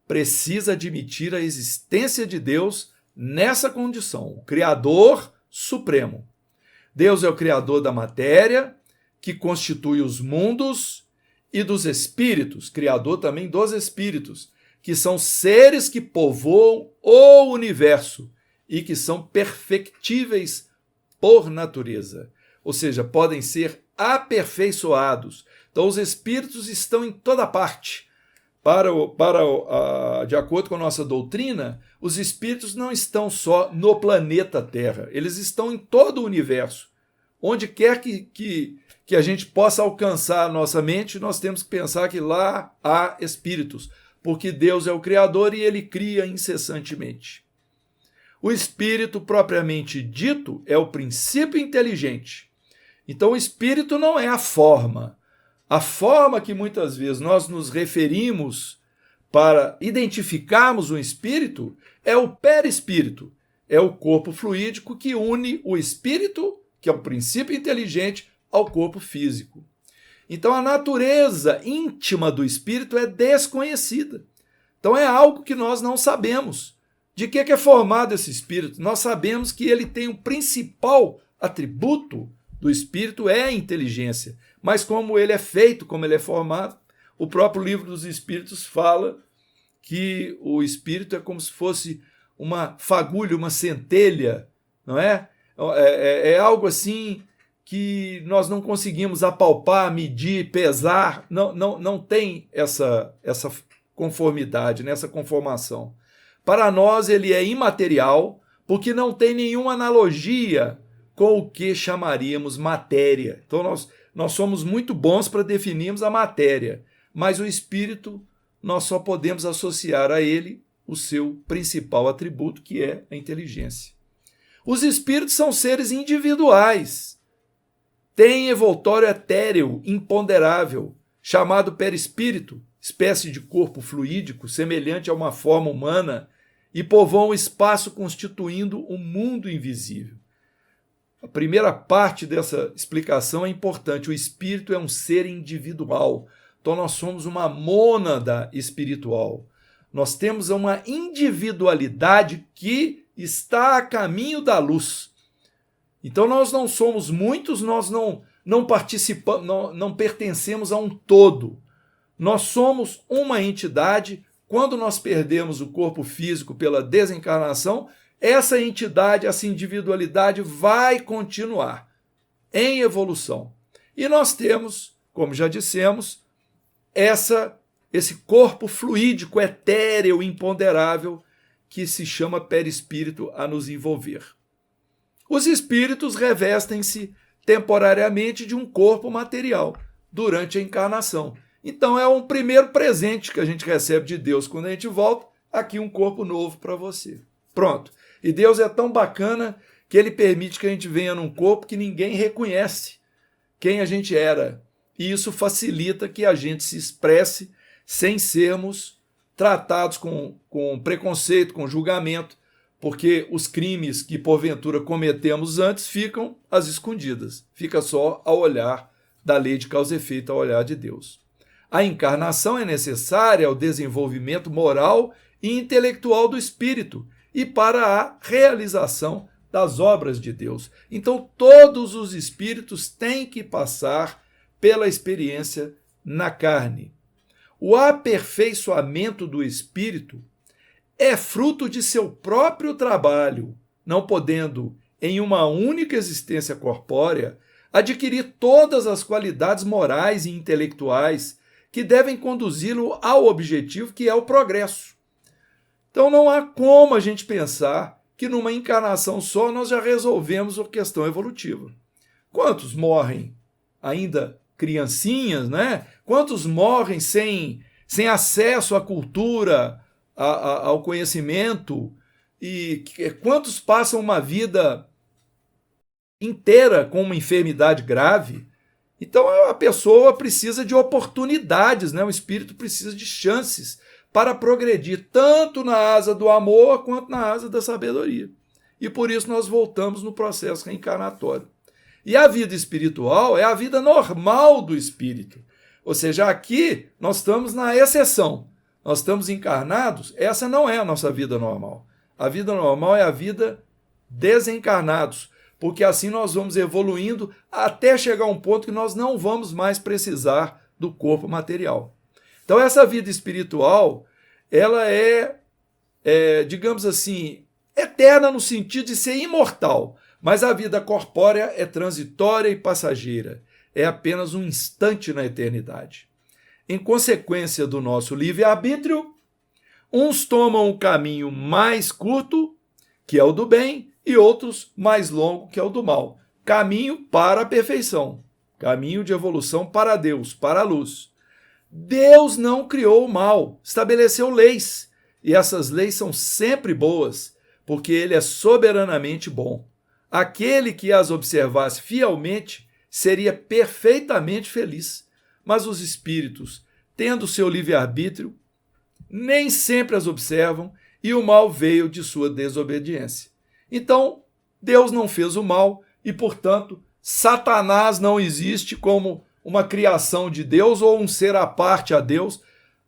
A: precisa admitir a existência de Deus nessa condição, o Criador Supremo. Deus é o Criador da matéria, que constitui os mundos, e dos espíritos, Criador também dos espíritos, que são seres que povoam o universo e que são perfectíveis por natureza, ou seja, podem ser aperfeiçoados. Então, os espíritos estão em toda parte. De acordo com a nossa doutrina, os espíritos não estão só no planeta Terra, eles estão em todo o universo. Onde quer que a gente possa alcançar a nossa mente, nós temos que pensar que lá há espíritos, porque Deus é o Criador e ele cria incessantemente. O espírito propriamente dito é o princípio inteligente. Então o espírito não é a forma. A forma que muitas vezes nós nos referimos para identificarmos o espírito é o perispírito, é o corpo fluídico que une o espírito, que é o princípio inteligente, ao corpo físico. Então a natureza íntima do espírito é desconhecida. Então é algo que nós não sabemos. De que é formado esse espírito? Nós sabemos que ele tem o principal atributo do espírito é a inteligência. Mas como ele é feito, como ele é formado, o próprio livro dos Espíritos fala que o espírito é como se fosse uma fagulha, uma centelha, não é? É algo assim que nós não conseguimos apalpar, medir, pesar, não tem essa conformidade, essa conformação. Para nós ele é imaterial, porque não tem nenhuma analogia com o que chamaríamos matéria. Então nós somos muito bons para definirmos a matéria, mas o espírito nós só podemos associar a ele o seu principal atributo, que é a inteligência. Os espíritos são seres individuais, têm envoltório etéreo imponderável, chamado perispírito, espécie de corpo fluídico semelhante a uma forma humana, e povoam o espaço constituindo um mundo invisível. A primeira parte dessa explicação é importante. O espírito é um ser individual. Então nós somos uma mônada espiritual. Nós temos uma individualidade que está a caminho da luz. Então nós não somos muitos, nós não participamos, não pertencemos a um todo. Nós somos uma entidade. Quando nós perdemos o corpo físico pela desencarnação, essa entidade, essa individualidade vai continuar em evolução. E nós temos, como já dissemos, esse corpo fluídico, etéreo, imponderável, que se chama perispírito a nos envolver. Os espíritos revestem-se temporariamente de um corpo material durante a encarnação. Então é um primeiro presente que a gente recebe de Deus quando a gente volta, aqui um corpo novo para você. Pronto. E Deus é tão bacana que ele permite que a gente venha num corpo que ninguém reconhece quem a gente era. E isso facilita que a gente se expresse sem sermos tratados com preconceito, com julgamento, porque os crimes que porventura cometemos antes ficam às escondidas. Fica só ao olhar da lei de causa e efeito, ao olhar de Deus. A encarnação é necessária ao desenvolvimento moral e intelectual do espírito e para a realização das obras de Deus. Então, todos os espíritos têm que passar pela experiência na carne. O aperfeiçoamento do espírito é fruto de seu próprio trabalho, não podendo, em uma única existência corpórea, adquirir todas as qualidades morais e intelectuais que devem conduzi-lo ao objetivo que é o progresso. Então não há como a gente pensar que numa encarnação só nós já resolvemos a questão evolutiva. Quantos morrem ainda criancinhas, né? Quantos morrem sem acesso à cultura, ao conhecimento? E quantos passam uma vida inteira com uma enfermidade grave? Então a pessoa precisa de oportunidades, né? O espírito precisa de chances para progredir tanto na asa do amor quanto na asa da sabedoria. E por isso nós voltamos no processo reencarnatório. E a vida espiritual é a vida normal do espírito. Ou seja, aqui nós estamos na exceção. Nós estamos encarnados, essa não é a nossa vida normal. A vida normal é a vida desencarnados, porque assim nós vamos evoluindo até chegar a um ponto que nós não vamos mais precisar do corpo material. Então essa vida espiritual, ela digamos assim, eterna no sentido de ser imortal, mas a vida corpórea é transitória e passageira, é apenas um instante na eternidade. Em consequência do nosso livre-arbítrio, uns tomam o caminho mais curto, que é o do bem, e outros mais longo, que é o do mal. Caminho para a perfeição, caminho de evolução para Deus, para a luz. Deus não criou o mal, estabeleceu leis, e essas leis são sempre boas, porque ele é soberanamente bom. Aquele que as observasse fielmente seria perfeitamente feliz. Mas os espíritos, tendo seu livre-arbítrio, nem sempre as observam, e o mal veio de sua desobediência. Então, Deus não fez o mal e, portanto, Satanás não existe como uma criação de Deus ou um ser à parte a Deus.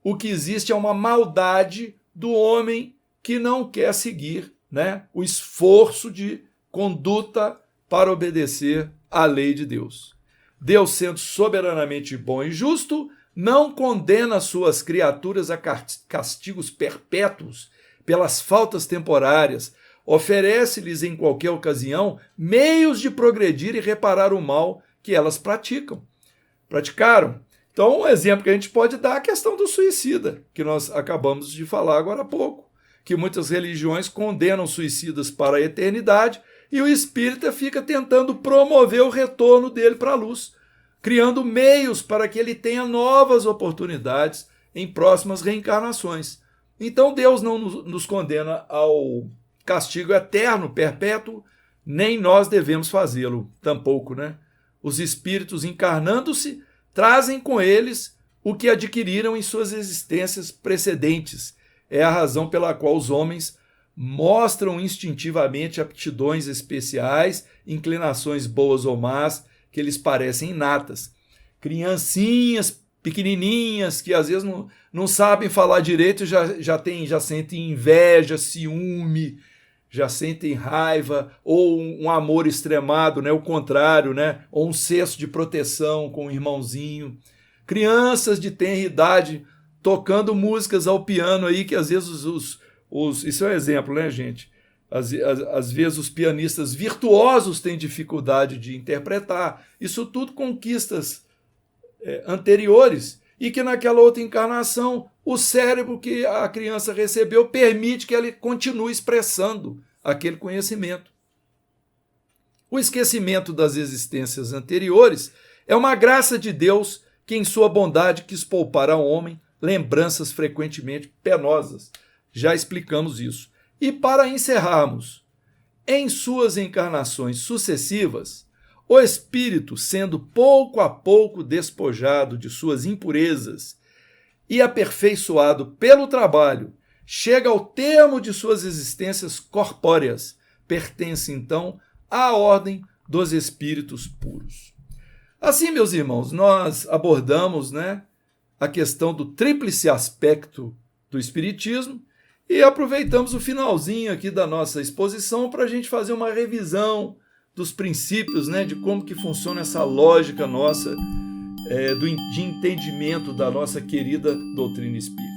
A: O que existe é uma maldade do homem que não quer seguir, né, o esforço de conduta para obedecer à lei de Deus. Deus, sendo soberanamente bom e justo, não condena suas criaturas a castigos perpétuos pelas faltas temporárias, oferece-lhes em qualquer ocasião meios de progredir e reparar o mal que elas praticaram. Então, um exemplo que a gente pode dar é a questão do suicida, que nós acabamos de falar agora há pouco, que muitas religiões condenam suicidas para a eternidade e o espírita fica tentando promover o retorno dele para a luz, criando meios para que ele tenha novas oportunidades em próximas reencarnações. Então Deus não nos condena ao castigo eterno, perpétuo, nem nós devemos fazê-lo, tampouco, né? Os espíritos, encarnando-se, trazem com eles o que adquiriram em suas existências precedentes. É a razão pela qual os homens mostram instintivamente aptidões especiais, inclinações boas ou más, que lhes parecem inatas. Criancinhas pequenininhas que às vezes não sabem falar direito, já sentem inveja, ciúme, já sentem raiva, ou um amor extremado, né? O contrário, né? Ou um senso de proteção com o irmãozinho. Crianças de tenra idade tocando músicas ao piano aí, que às vezes isso é um exemplo, né, gente? Às vezes os pianistas virtuosos têm dificuldade de interpretar. Isso tudo conquistas anteriores e que naquela outra encarnação o cérebro que a criança recebeu permite que ela continue expressando aquele conhecimento. O esquecimento das existências anteriores é uma graça de Deus que em sua bondade quis poupar ao homem lembranças frequentemente penosas. Já explicamos isso. E para encerrarmos, em suas encarnações sucessivas, o espírito, sendo pouco a pouco despojado de suas impurezas e aperfeiçoado pelo trabalho, chega ao termo de suas existências corpóreas, pertence então à ordem dos espíritos puros. Assim, meus irmãos, nós abordamos, né, a questão do tríplice aspecto do espiritismo, e aproveitamos o finalzinho aqui da nossa exposição para a gente fazer uma revisão dos princípios, né, de como que funciona essa lógica nossa de entendimento da nossa querida doutrina espírita.